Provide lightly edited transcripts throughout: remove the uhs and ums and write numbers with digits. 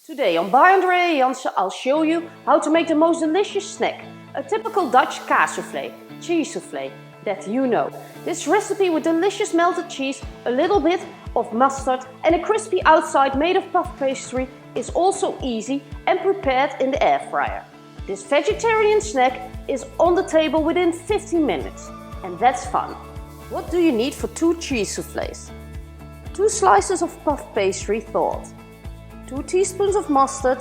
Today on Bij Jansen I'll show you how to make the most delicious snack, a typical Dutch Kaassoufflé, cheese souffle that you know. This recipe with delicious melted cheese, a little bit of mustard and a crispy outside made of puff pastry is also easy and prepared in the air fryer. This vegetarian snack is on the table within 15 minutes and that's fun. What do you need for 2 cheese soufflés? 2 slices of puff pastry thawed, 2 teaspoons of mustard,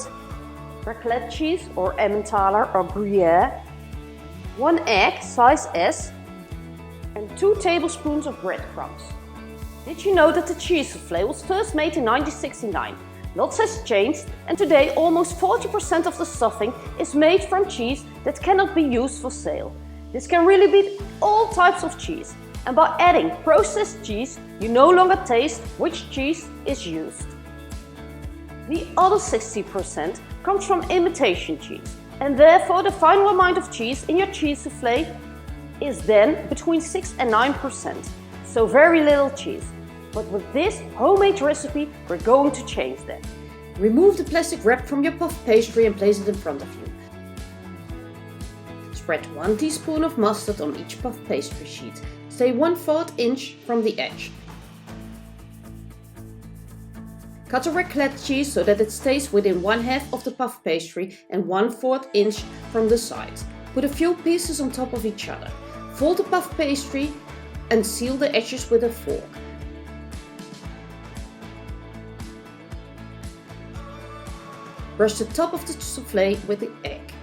raclette cheese or Emmentaler or Gruyere, 1 egg size S and 2 tablespoons of breadcrumbs. Did you know that the cheese soufflé was first made in 1969? Lots has changed and today almost 40% of the stuffing is made from cheese that cannot be used for sale. This can really beat all types of cheese. And by adding processed cheese, you no longer taste which cheese is used. The other 60% comes from imitation cheese, and therefore the final amount of cheese in your cheese soufflé is then between 6 and 9%, so very little cheese. But with this homemade recipe, we're going to change that. Remove the plastic wrap from your puff pastry and place it in front of you. Spread 1 teaspoon of mustard on each puff pastry sheet. Stay 1/4 inch from the edge. Cut a raclette cheese so that it stays within 1/2 of the puff pastry and 1/4 inch from the side. Put a few pieces on top of each other. Fold the puff pastry and seal the edges with a fork. Brush the top of the soufflé with the egg.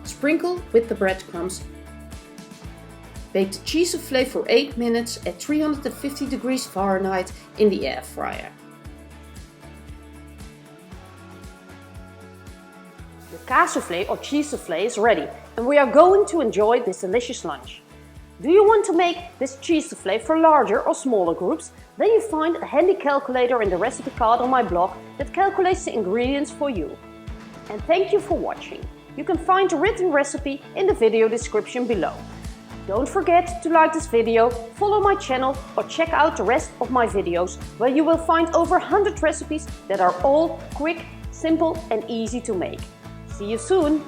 Sprinkle with the breadcrumbs. Bake the cheese soufflé for 8 minutes at 350 degrees Fahrenheit in the air fryer. The kaassoufflé or cheese soufflé is ready and we are going to enjoy this delicious lunch. Do you want to make this cheese soufflé for larger or smaller groups? Then you find a handy calculator in the recipe card on my blog that calculates the ingredients for you. And thank you for watching. You can find the written recipe in the video description below. Don't forget to like this video, follow my channel or check out the rest of my videos where you will find over 100 recipes that are all quick, simple and easy to make. See you soon!